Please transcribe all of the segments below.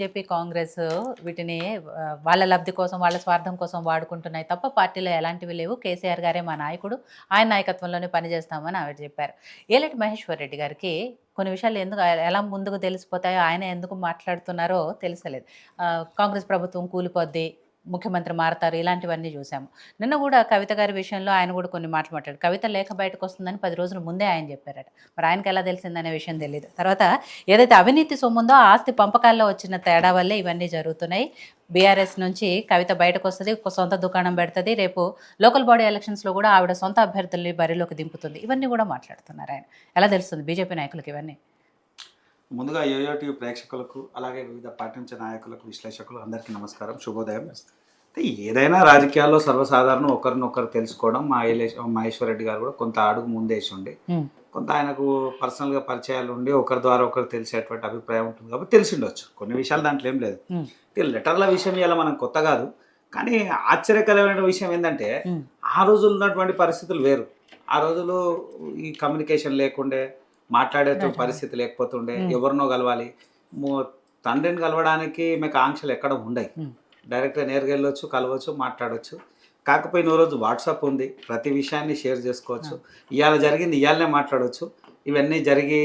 BJP, Congress వీటిని వాళ్ళ లబ్ధి కోసం, వాళ్ళ స్వార్థం కోసం వాడుకుంటున్నాయి తప్ప పార్టీలో ఎలాంటివి లేవు. కేసీఆర్ గారే మా నాయకుడు. ఆయన నాయకత్వంలోనే పనిచేస్తామని ఆవిడ చెప్పారు. ఏలటి మహేశ్వర్ రెడ్డి గారికి కొన్ని విషయాలు ఎందుకు ఎలా ముందుకు తెలిసిపోతాయో, ఆయన ఎందుకు మాట్లాడుతున్నారో తెలుసలేదు. కాంగ్రెస్ ప్రభుత్వం కూలిపోద్ది, ముఖ్యమంత్రి మారతారు, ఇలాంటివన్నీ చూసాము. నిన్న కూడా కవిత గారి విషయంలో ఆయన కూడా కొన్ని మాటలు మాట్లాడారు. కవిత లేఖ బయటకు వస్తుందని 10 రోజుల ముందే ఆయన చెప్పారట. మరి ఆయనకి ఎలా తెలిసిందనే విషయం తెలియదు. తర్వాత ఏదైతే అవినీతి సొమ్ముందో ఆ ఆస్తి పంపకాల్లో వచ్చిన తేడా వల్లే ఇవన్నీ జరుగుతున్నాయి. బీఆర్ఎస్ నుంచి కవిత బయటకు వస్తుంది, సొంత దుకాణం పెడుతుంది, రేపు లోకల్ బాడీ ఎలక్షన్స్లో కూడా ఆవిడ సొంత అభ్యర్థుల్ని బరిలోకి దింపుతుంది. ఇవన్నీ కూడా మాట్లాడుతున్నారు ఆయన. ఎలా తెలుస్తుంది బీజేపీ నాయకులకు ఇవన్నీ? ముందుగా యోయో టీవీ ప్రేక్షకులకు, అలాగే వివిధ పార్టీ నుంచి నాయకులకు, విశ్లేషకులు అందరికీ నమస్కారం, శుభోదయం. అయితే ఏదైనా రాజకీయాల్లో సర్వసాధారణం ఒకరినొకరు తెలుసుకోవడం. మహేశ్వర్ రెడ్డి గారు కూడా కొంత అడుగు ముందేసి ఉండి, కొంత ఆయనకు పర్సనల్గా పరిచయాలు ఉండి ఒకరి ద్వారా ఒకరు తెలిసేటువంటి అభిప్రాయం ఉంటుంది కాబట్టి తెలిసి ఉండొచ్చు. కొన్ని విషయాలు దాంట్లో ఏం లేదు. లెటర్ల విషయం ఇలా మనం కొత్త కాదు. కానీ ఆశ్చర్యకరమైన విషయం ఏంటంటే, ఆ రోజులు ఉన్నటువంటి పరిస్థితులు వేరు. ఆ రోజులు ఈ కమ్యూనికేషన్ లేకుండే, మాట్లాడే పరిస్థితి లేకపోతుండే, ఎవరినో కలవాలి, తండ్రిని కలవడానికి మీకు ఆంక్షలు ఎక్కడ ఉండయి. డైరెక్ట్గా నేరుగా వెళ్ళొచ్చు, కలవచ్చు, మాట్లాడవచ్చు. కాకపోయిన రోజు వాట్సాప్ ఉంది, ప్రతి విషయాన్ని షేర్ చేసుకోవచ్చు. ఇవాళ జరిగింది ఇవాళనే మాట్లాడవచ్చు. ఇవన్నీ జరిగి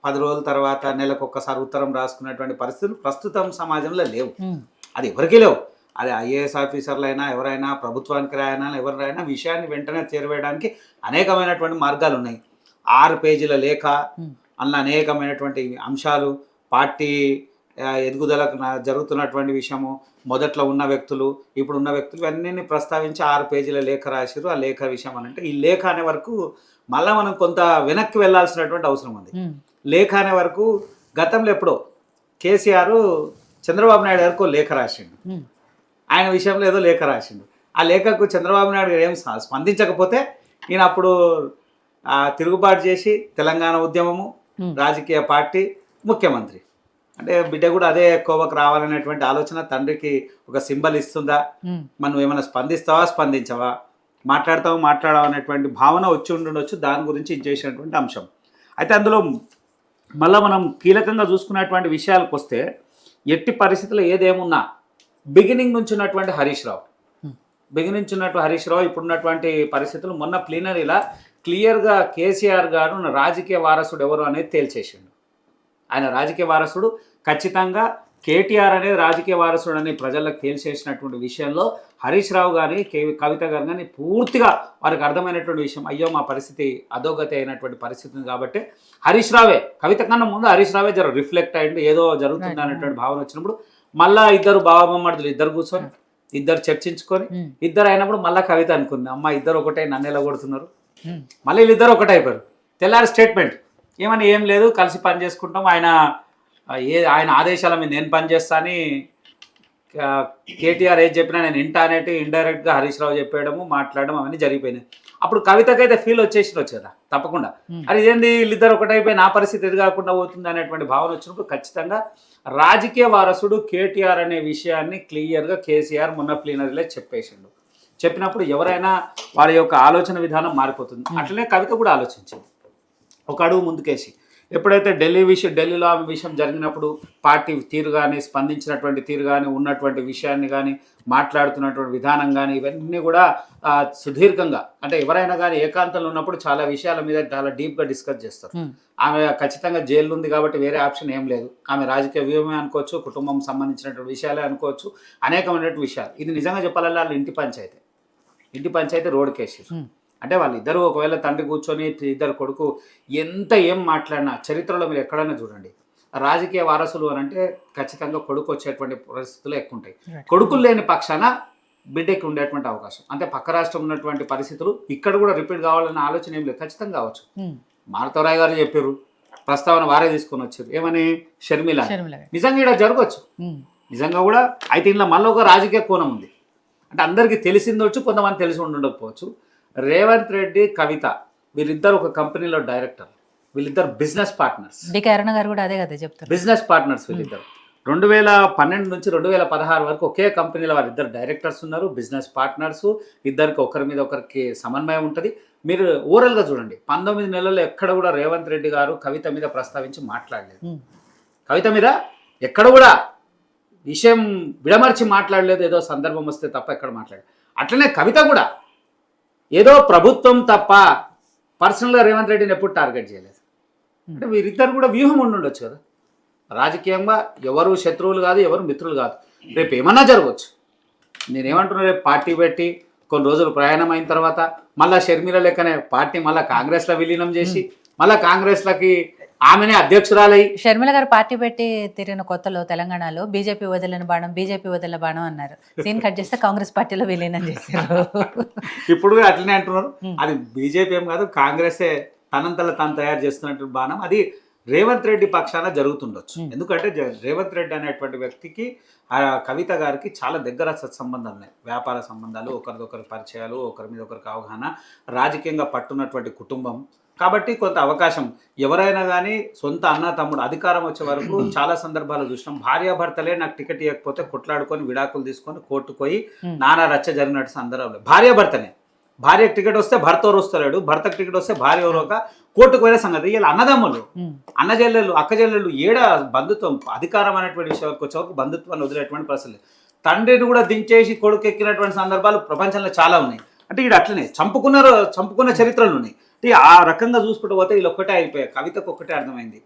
10 రోజుల తర్వాత, నెలకు ఒక్కసారి ఉత్తరం రాసుకునేటువంటి పరిస్థితులు ప్రస్తుతం సమాజంలో లేవు. అది ఎవరికీ లేవు. అది ఐఏఎస్ ఆఫీసర్లు అయినా, ఎవరైనా ప్రభుత్వానికి రాయనా, ఎవరైనా విషయాన్ని వెంటనే చేరవేయడానికి అనేకమైనటువంటి మార్గాలు ఉన్నాయి. 6 పేజీల లేఖ, అందులో అనేకమైనటువంటి అంశాలు, పార్టీ ఎదుగుదలకు జరుగుతున్నటువంటి విషయము, మొదట్లో ఉన్న వ్యక్తులు, ఇప్పుడు ఉన్న వ్యక్తులు, ఇవన్నీ ప్రస్తావించి 6 పేజీల లేఖ రాసిరు. ఆ లేఖ విషయం అని అంటే, ఈ లేఖ అనే వరకు మళ్ళీ మనం కొంత వెనక్కి వెళ్లాల్సినటువంటి అవసరం ఉంది. లేఖ అనే వరకు గతంలో ఎప్పుడో కేసీఆర్ చంద్రబాబు నాయుడు గారికి లేఖ రాసిండు. ఆయన విషయంలో ఏదో లేఖ రాసిండు. ఆ లేఖకు చంద్రబాబు నాయుడు గారు ఏం స్పందించకపోతే, ఈయన అప్పుడు తిరుగుబాటు చేసి తెలంగాణ ఉద్యమము, రాజకీయ పార్టీ, ముఖ్యమంత్రి అంటే బిడ్డ కూడా అదే కోవకు రావాలనేటువంటి ఆలోచన తండ్రికి ఒక సింబల్ ఇస్తుందా, మనం ఏమైనా స్పందిస్తావా, స్పందించవా, మాట్లాడవా అనేటువంటి భావన వచ్చి ఉండొచ్చు. దాని గురించి ఇది చేసినటువంటి అంశం. అయితే అందులో మళ్ళీ మనం కీలకంగా చూసుకున్నటువంటి విషయాలకు వస్తే, ఎట్టి పరిస్థితుల్లో ఏదేమున్నా బిగినింగ్ నుంచి ఉన్నటువంటి హరీష్ రావు ఇప్పుడున్నటువంటి పరిస్థితులు, మొన్న ప్లీనరీలా క్లియర్గా కేసీఆర్ గారు రాజకీయ వారసుడు ఎవరు అనేది తేల్చేసిండు. ఆయన రాజకీయ వారసుడు ఖచ్చితంగా, కేటీఆర్ అనేది రాజకీయ వారసుడు అని ప్రజలకు తేల్చేసినటువంటి విషయంలో హరీష్ రావు కానీ, కవిత గారు కానీ పూర్తిగా వారికి అర్థమైనటువంటి విషయం, అయ్యో మా పరిస్థితి అధోగతి అయినటువంటి పరిస్థితి ఉంది కాబట్టి హరీష్ రావే, కవిత కన్నా ముందు హరీష్ రావే జర రిఫ్లెక్ట్ అయ్యింది, ఏదో జరుగుతుంది అనేటువంటి భావన వచ్చినప్పుడు మళ్ళీ ఇద్దరు బావమమ్మడులు ఇద్దరు కూర్చొని, ఇద్దరు చర్చించుకొని, ఇద్దరు అయినప్పుడు మళ్ళీ కవిత అనుకుంది, అమ్మ ఇద్దరు ఒకటే, నన్ను ఎలా కొడుతున్నారు, మళ్ళీ వీళ్ళిద్దరు ఒకటే అయిపోయారు. తెల్లారి స్టేట్మెంట్ ఏమని, ఏం లేదు, కలిసి పని చేసుకుంటాం, ఆయన ఆదేశాల మీద నేను పనిచేస్తా అని కేటీఆర్ ఏది చెప్పినా నేను ఇంటా అనేటి ఇండైరెక్ట్గా హరీష్ రావు చెప్పేయడము, మాట్లాడడం అవన్నీ జరిగిపోయినాయి. అప్పుడు కవితకైతే ఫీల్ వచ్చేసి కదా తప్పకుండా, అది ఇదేంది వీళ్ళిద్దరు ఒకటైపోయి నా పరిస్థితి ఎదు కాకుండా పోతుంది అనేటువంటి భావన వచ్చినప్పుడు ఖచ్చితంగా రాజకీయ వారసుడు కేటీఆర్ అనే విషయాన్ని క్లియర్గా కేసీఆర్ మొన్న ప్లీనరీలో చెప్పినప్పుడు ఎవరైనా వారి యొక్క ఆలోచన విధానం మారిపోతుంది. అట్లనే కవిత కూడా ఆలోచించింది, ఒక అడుగు ముందుకేసి. ఎప్పుడైతే ఢిల్లీలో ఆమె విషయం జరిగినప్పుడు పార్టీ తీరు కానీ, స్పందించినటువంటి తీరు కానీ, ఉన్నటువంటి విషయాన్ని కానీ, మాట్లాడుతున్నటువంటి విధానం కానీ, ఇవన్నీ కూడా సుదీర్ఘంగా, అంటే ఎవరైనా కానీ ఏకాంతంలో ఉన్నప్పుడు చాలా విషయాల మీద చాలా డీప్గా డిస్కస్ చేస్తారు. ఆమె ఖచ్చితంగా జైలు ఉంది కాబట్టి వేరే ఆప్షన్ ఏం లేదు. ఆమె రాజకీయ వ్యూహమే అనుకోవచ్చు, కుటుంబం సంబంధించినటువంటి విషయాలే అనుకోవచ్చు, అనేకమైనటువంటి విషయాలు. ఇది నిజంగా చెప్పాలంటే వాళ్ళ ఇంటి పంచాయతీ రోడ్ కేసు. అంటే వాళ్ళిద్దరూ ఒకవేళ తండ్రి కూర్చొని ఇద్దరు కొడుకు ఏం మాట్లాడినా, చరిత్రలో మీరు ఎక్కడైనా చూడండి, రాజకీయ వారసులు అని అంటే ఖచ్చితంగా కొడుకు వచ్చేటువంటి పరిస్థితులు ఎక్కువ ఉంటాయి. కొడుకులు లేని పక్షాన బిడ్డకి ఉండేటువంటి అవకాశం, అంటే పక్క రాష్ట్రం ఉన్నటువంటి పరిస్థితులు ఇక్కడ కూడా రిపీట్ కావాలన్న ఆలోచన ఏం లేదు. ఖచ్చితంగా కావచ్చు. మారుతరాయ్ గారు చెప్పారు, ప్రస్తావన వారే తీసుకొని వచ్చారు, ఏమని, షర్మిల. నిజంగా ఇక్కడ జరగవచ్చు, నిజంగా కూడా. అయితే ఇంట్లో మళ్ళీ ఒక రాజకీయ కోణం ఉంది. అంటే అందరికీ తెలిసిందొచ్చు, కొంతమంది తెలిసి ఉండకపోవచ్చు. రేవంత్ రెడ్డి, కవిత వీళ్ళిద్దరు ఒక కంపెనీలో డైరెక్టర్, వీళ్ళిద్దరు బిజినెస్ పార్ట్నర్స్. బిజినెస్ పార్ట్నర్స్ వీళ్ళిద్దరు 2012 నుంచి 2016 వరకు ఒకే కంపెనీలో వారిద్దరు డైరెక్టర్స్ ఉన్నారు, బిజినెస్ పార్ట్నర్స్. ఇద్దరికి ఒకరి మీద ఒకరికి సమన్వయం ఉంటుంది. మీరు ఓవరాల్గా చూడండి, 19 నెలల్లో ఎక్కడ కూడా రేవంత్ రెడ్డి గారు కవిత మీద ప్రస్తావించి మాట్లాడలేదు. కవిత మీద ఎక్కడ కూడా విషయం విడమర్చి మాట్లాడలేదు, ఏదో సందర్భం వస్తే తప్ప ఎక్కడ మాట్లాడలేదు. అట్లనే కవిత కూడా ఏదో ప్రభుత్వం తప్ప పర్సనల్గా రేవంత్ రెడ్డిని ఎప్పుడు టార్గెట్ చేయలేదు. అంటే వీరిద్దరు కూడా వ్యూహం ఉండొచ్చు కదా. రాజకీయంగా ఎవరు శత్రువులు కాదు, ఎవరు మిత్రులు కాదు. రేపు ఏమన్నా జరగవచ్చు. నేనేమంటున్నా, రేపు పార్టీ పెట్టి కొన్ని రోజులు ప్రయాణం అయిన తర్వాత మళ్ళీ షర్మిల లెక్కనే పార్టీ మళ్ళీ కాంగ్రెస్లో విలీనం చేసి మళ్ళీ కాంగ్రెస్లకి ఆమెనే అధ్యక్షురాలై. షర్మిల గారు పార్టీ పెట్టి తిరిగిన కొత్తలో తెలంగాణలో బీజేపీ వదిలిన బాణం అన్నారు. సీన్ కట్ చేస్తే కాంగ్రెస్ పార్టీలో విలీనం చేశారు. ఇప్పుడు అట్లనే అంటున్నారు. అది బీజేపీ ఏం కాదు, కాంగ్రెసే తనంతలో తాను తయారు చేస్తున్నటువంటి బాణం. అది రేవంత్ రెడ్డి పక్షాన జరుగుతుండొచ్చు. ఎందుకంటే రేవంత్ రెడ్డి అనేటువంటి వ్యక్తికి ఆ కవిత గారికి చాలా దగ్గర సత్సంబంధాలు ఉన్నాయి. వ్యాపార సంబంధాలు, ఒకరిదొకరి పరిచయాలు, ఒకరి మీద ఒకరికి అవగాహన, రాజకీయంగా పట్టున్నటువంటి కుటుంబం. కాబట్టి కొంత అవకాశం ఎవరైనా కానీ సొంత అన్న తమ్ముడు అధికారం వచ్చే వరకు చాలా సందర్భాలు చూసినాం. భార్యాభర్తలే నాకు టికెట్ ఇవ్వకపోతే కొట్లాడుకొని విడాకులు తీసుకొని కోర్టుకు పోయి నానా రచ్చ జరిగినట్టు సందర్భంలో భార్యాభర్తనే. భార్యకు టికెట్ వస్తే భర్త ఎవరు వస్తలేడు, భర్తకు టికెట్ వస్తే భార్య ఎవరోక కోర్టుకు పోయిన సంగతి. ఇలా అన్నదమ్ములు, అన్న చెల్లెళ్ళు, అక్క చెల్లెళ్ళు ఏడ బంధుత్వం, అధికారం అనేటువంటి విషయాలకు వచ్చేవరకు బంధుత్వాన్ని వదిలేటువంటి పరిస్థితులు. తండ్రిని కూడా దించేసి కొడుకు ఎక్కినటువంటి సందర్భాలు ప్రపంచంలో చాలా ఉన్నాయి. అంటే ఇక్కడ అట్లనే చంపుకున్న చరిత్రలు ఉన్నాయి. అంటే ఆ రకంగా చూసుకుంటూ పోతే వీళ్ళు ఒక్కటే అయిపోయాయి. కవితకు ఒక్కటే అర్థమైంది,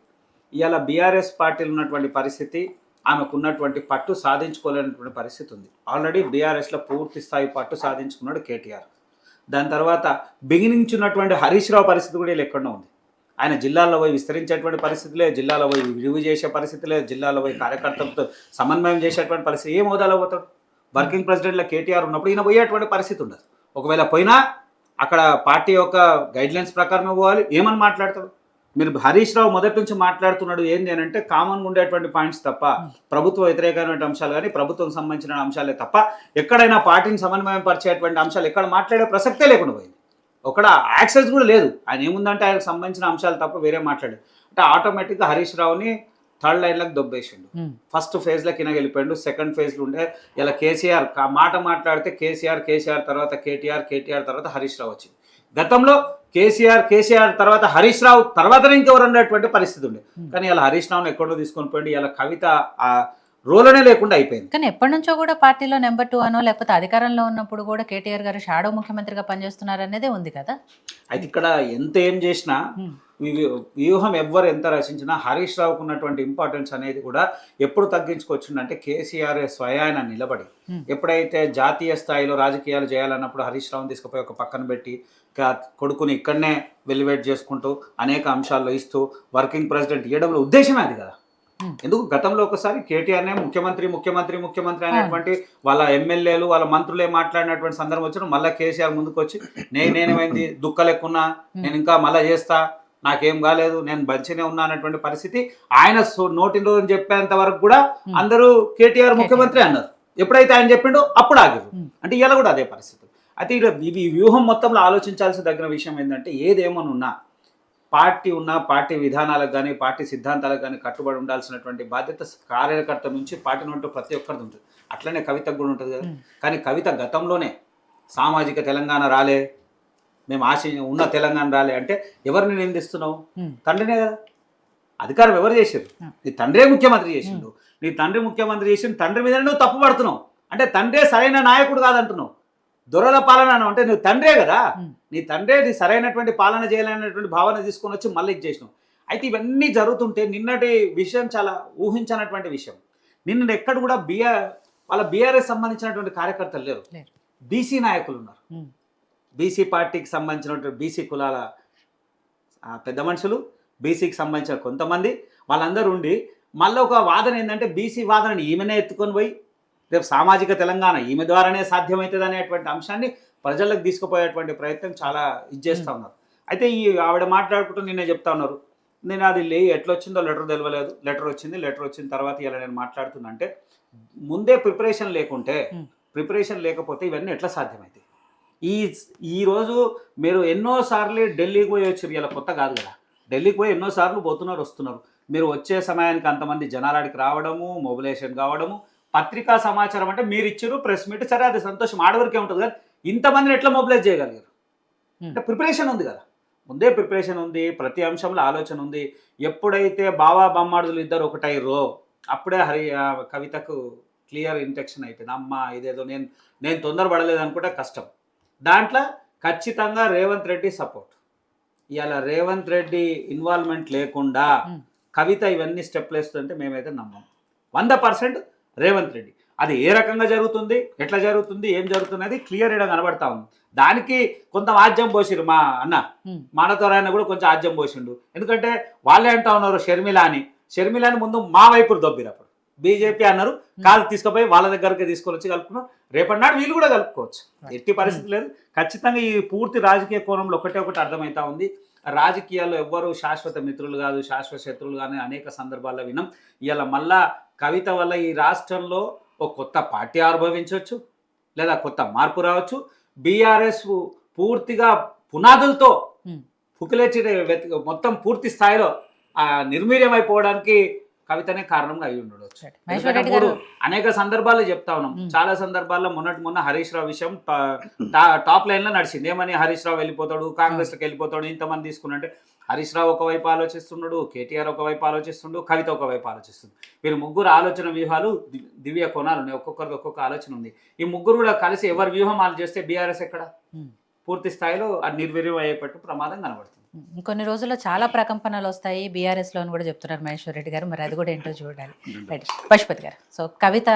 ఇవాళ బీఆర్ఎస్ పార్టీలో ఉన్నటువంటి పరిస్థితి, ఆమెకు ఉన్నటువంటి పట్టు సాధించుకోలేనటువంటి పరిస్థితి ఉంది. ఆల్రెడీ బీఆర్ఎస్లో పూర్తి స్థాయి పట్టు సాధించుకున్నాడు కేటీఆర్. దాని తర్వాత బిగినింగ్ ఉన్నటువంటి హరీష్ రావు పరిస్థితి కూడా వీళ్ళు ఎక్కడో ఉంది. ఆయన జిల్లాలో పోయి విస్తరించేటువంటి పరిస్థితులే, జిల్లాలో పోయి రివ్యూ చేసే పరిస్థితులే, జిల్లాలో పోయి కార్యకర్తలతో సమన్వయం చేసేటువంటి పరిస్థితి. ఏం హోదాలో పోతాడు? వర్కింగ్ ప్రెసిడెంట్లో కేటీఆర్ ఉన్నప్పుడు ఈయన పోయేటువంటి పరిస్థితి ఉండదు. ఒకవేళ పోయినా అక్కడ పార్టీ యొక్క గైడ్లైన్స్ ప్రకారమే పోవాలి. ఏమని మాట్లాడతాడు? మీరు హరీష్ రావు మొదటి నుంచి మాట్లాడుతున్నాడు ఏంది అని అంటే కామన్గా ఉండేటువంటి పాయింట్స్ తప్ప, ప్రభుత్వ వ్యతిరేకమైన అంశాలు కానీ ప్రభుత్వం సంబంధించిన అంశాలే తప్ప ఎక్కడైనా పార్టీని సమన్వయం పరిచేటువంటి అంశాలు ఎక్కడ మాట్లాడే ప్రసక్తే లేకుండా పోయింది. ఒకడ యాక్సెస్ కూడా లేదు. ఆయన ఏముందంటే ఆయనకు సంబంధించిన అంశాలు తప్ప వేరే మాట్లాడు. అంటే ఆటోమేటిక్గా హరీష్ రావుని థర్డ్ లైన్లకు దొబ్బేసిండు. ఫస్ట్ ఫేజ్లో కింద వెళ్ళిపోయిండు. సెకండ్ ఫేజ్లో ఉండే ఇలా కేసీఆర్ మాట మాట్లాడితే కేసీఆర్ తర్వాత కేటీఆర్ తర్వాత హరీష్ రావు వచ్చింది. గతంలో కేసీఆర్ తర్వాత హరీష్ రావు తర్వాతనే ఇంకెవరు అన్నటువంటి పరిస్థితి ఉండే. కానీ ఇలా హరీష్ రావుని ఎక్కడో తీసుకొని పోయింది. ఇలా కవిత ఆ రోలనే లేకుండా అయిపోయింది. కానీ ఎప్పటి నుంచో కూడా పార్టీలో నెంబర్ 2 అనో లేకపోతే అధికారంలో ఉన్నప్పుడు కూడా కేటీఆర్ గారు షాడో ముఖ్యమంత్రిగా పనిచేస్తున్నారు అనేదే ఉంది కదా. అయితే ఇక్కడ ఎంత ఏం చేసినా వ్యూహం ఎవ్వరు ఎంత రచించినా హరీష్ రావుకు ఉన్నటువంటి ఇంపార్టెన్స్ అనేది కూడా ఎప్పుడు తగ్గించుకొచ్చిందంటే కేసీఆర్ స్వయాన నిలబడి ఎప్పుడైతే జాతీయ స్థాయిలో రాజకీయాలు చేయాలన్నప్పుడు హరీష్ రావుని తీసుకుపోయి ఒక పక్కన పెట్టి కొడుకుని ఇక్కడనే వెలివేట్ చేసుకుంటూ అనేక అంశాల్లో ఇస్తూ వర్కింగ్ ప్రెసిడెంట్ ఇవ్వడంలో ఉద్దేశమే అది కదా. ఎందుకు గతంలో ఒకసారి కేటీఆర్నే ముఖ్యమంత్రి అనేటువంటి వాళ్ళ ఎమ్మెల్యేలు వాళ్ళ మంత్రులే మాట్లాడినటువంటి సందర్భం వచ్చిన మళ్ళీ కేసీఆర్ ముందుకు వచ్చి నేనేమైంది దుఃఖలెక్కున్నా, నేను ఇంకా మళ్ళీ చేస్తా, నాకేం కాలేదు, నేను మంచిగానే ఉన్నా అన్నటువంటి పరిస్థితి ఆయన నోటిలో చెప్పేంత వరకు కూడా అందరూ కేటీఆర్ ముఖ్యమంత్రి అన్నారు. ఎప్పుడైతే ఆయన చెప్పిండో అప్పుడు ఆగారు. అంటే ఇలా కూడా అదే పరిస్థితి. అయితే ఈ వ్యూహం మొత్తంలో ఆలోచించాల్సి తగిన విషయం ఏంటంటే ఏదేమని ఉన్నా పార్టీ విధానాలకు కానీ పార్టీ సిద్ధాంతాలకు కానీ కట్టుబడి ఉండాల్సినటువంటి బాధ్యత కార్యకర్త నుంచి పార్టీ నుండి ప్రతి ఒక్కరిది ఉంటుంది. అట్లనే కవితకు కూడా ఉంటుంది కదా. కానీ కవిత గతంలోనే సామాజిక తెలంగాణ రాలే, మేము ఉన్న తెలంగాణ రాలే అంటే ఎవరిని నిందిస్తున్నావు? తండ్రినే కదా. అధికారం ఎవరు చేశారు? నీ తండ్రే ముఖ్యమంత్రి చేసిండు. నీ తండ్రి ముఖ్యమంత్రి చేసిండు, తండ్రి మీద నువ్వు తప్పు పడుతున్నావు. అంటే తండ్రే సరైన నాయకుడు కాదంటున్నావు. దొరల పాలన అంటే నువ్వు తండ్రే కదా. నీ తండ్రే నీ సరైనటువంటి పాలన చేయాలనేటువంటి భావన తీసుకొని వచ్చి మళ్ళీ చేసినావు. అయితే ఇవన్నీ జరుగుతుంటే నిన్నటి విషయం చాలా ఊహించనటువంటి విషయం. నిన్న ఎక్కడ కూడా వాళ్ళ బీఆర్ఎస్ సంబంధించినటువంటి కార్యకర్తలు లేరు, బీసీ నాయకులు ఉన్నారు. బీసీ పార్టీకి సంబంధించినటువంటి బీసీ కులాల పెద్ద మనుషులు, బీసీకి సంబంధించిన కొంతమంది వాళ్ళందరూ ఉండి మళ్ళీ ఒక వాదన ఏంటంటే బీసీ వాదనని ఈమెనే ఎత్తుకొని పోయి రేపు సామాజిక తెలంగాణ ఈమె ద్వారానే సాధ్యమవుతుంది అనేటువంటి అంశాన్ని ప్రజలకు తీసుకుపోయేటువంటి ప్రయత్నం చాలా చేస్తూ ఉన్నారు. అయితే ఈ ఆవిడ మాట్లాడుకుంటూ నిన్నే చెప్తా ఉన్నారు, నేను అది ఎట్లా వచ్చిందో లెటర్ తెలియలేదు, లెటర్ వచ్చిన తర్వాత ఇలా నేను మాట్లాడుతున్నా అంటే ముందే ప్రిపరేషన్ లేకపోతే ఇవన్నీ ఎట్లా సాధ్యమవుతాయి? ఈరోజు మీరు ఎన్నోసార్లు ఢిల్లీకి పోయి వచ్చారు, ఇలా కొత్త కాదు కదా. ఢిల్లీకి పోయి ఎన్నోసార్లు వస్తున్నారు. మీరు వచ్చే సమయానికి అంతమంది జనాలాడికి రావడము, మొబిలైజేషన్ కావడము, పత్రికా సమాచారం అంటే మీరు ఇచ్చారు ప్రెస్ మీట్, సరే అది సంతోషం, ఆడవరకే ఉంటుంది కదా. ఇంతమందిని ఎట్లా మొబిలైజ్ చేయగలిగారు? అంటే ప్రిపరేషన్ ఉంది కదా, ముందే ప్రిపరేషన్ ఉంది, ప్రతి అంశంలో ఆలోచన ఉంది. ఎప్పుడైతే బావా బొమ్మాడులు ఇద్దరు ఒకటైర్రో అప్పుడే కవితకు క్లియర్ ఇంటెక్షన్ అయిపోయింది. అమ్మ ఇదేదో నేను తొందరపడలేదు అనుకుంటే కష్టం. దాంట్లో ఖచ్చితంగా రేవంత్ రెడ్డి సపోర్ట్. ఇవాళ రేవంత్ రెడ్డి ఇన్వాల్వ్మెంట్ లేకుండా కవిత ఇవన్నీ స్టెప్లు వేస్తుంటే మేమైతే నమ్మం. 100% రేవంత్ రెడ్డి. అది ఏ రకంగా జరుగుతుంది, ఎట్లా జరుగుతుంది, ఏం జరుగుతుంది అనేది క్లియర్గా కనబడతా ఉంది. దానికి కొంత ఆజ్యం పోసిరు మా అన్న మానతోరాయన కూడా కొంచెం ఆజ్యం పోసిండు. ఎందుకంటే వాళ్ళే అంటా ఉన్నారు షర్మిలాని ముందు మా వైపు దొబ్బిరు. అప్పుడు బీజేపీ అన్నారు, కాదు తీసుకుపోయి వాళ్ళ దగ్గరికి తీసుకొని వచ్చి కలుపుకున్నాం. రేపటి నాడు వీళ్ళు కూడా కలుపుకోవచ్చు, ఎట్టి పరిస్థితి లేదు. ఖచ్చితంగా ఈ పూర్తి రాజకీయ కోణంలో ఒకటి అర్థమవుతా ఉంది. రాజకీయాల్లో ఎవ్వరు శాశ్వత మిత్రులు కాదు, శాశ్వత శత్రువులు కానీ అనేక సందర్భాల్లో విన్నాం. ఇవాళ మళ్ళా కవిత వల్ల ఈ రాష్ట్రంలో ఒక కొత్త పార్టీ ఆవిర్భవించవచ్చు, లేదా కొత్త మార్పు రావచ్చు. బీఆర్ఎస్ పూర్తిగా పునాదులతో పుకిలేచి మొత్తం పూర్తి స్థాయిలో నిర్వీర్యం అయిపోవడానికి కవితనే కారణంగా అయి ఉండవచ్చు. ఇప్పుడు అనేక సందర్భాల్లో చెప్తా ఉన్నాం. చాలా సందర్భాల్లో మొన్న హరీష్ రావు విషయం టాప్ లైన్ లో నడిచింది. ఏమని హరీష్ రావు వెళ్ళిపోతాడు, కాంగ్రెస్ లోకి వెళ్ళిపోతాడు, ఇంతమంది తీసుకున్నట్టే హరీష్ రావు ఒకవైపు ఆలోచిస్తున్నాడు, కేటీఆర్ ఒకవైపు ఆలోచిస్తుండు, కవిత ఒకవైపు ఆలోచిస్తుంది. వీరు ముగ్గురు ఆలోచన వ్యూహాలు దివ్య కోణాలు ఉన్నాయి, ఒక్కొక్కరికి ఒక్కొక్క ఆలోచన ఉంది. ఈ ముగ్గురు కూడా కలిసి ఎవరి వ్యూహం వాళ్ళు చేస్తే బీఆర్ఎస్ ఎక్కడ పూర్తి స్థాయిలో అది నిర్వీర్యం అయ్యేపట్టు ప్రమాదం కనబడుతుంది. ఇంకొన్ని రోజుల్లో చాలా ప్రకంపనలు వస్తాయి బీఆర్ఎస్ లో అని కూడా చెప్తున్నారు మహేశ్వర్ రెడ్డి గారు. మరి అది కూడా ఏంటో చూడాలి. రైట్ పశుపతి గారు. సో కవిత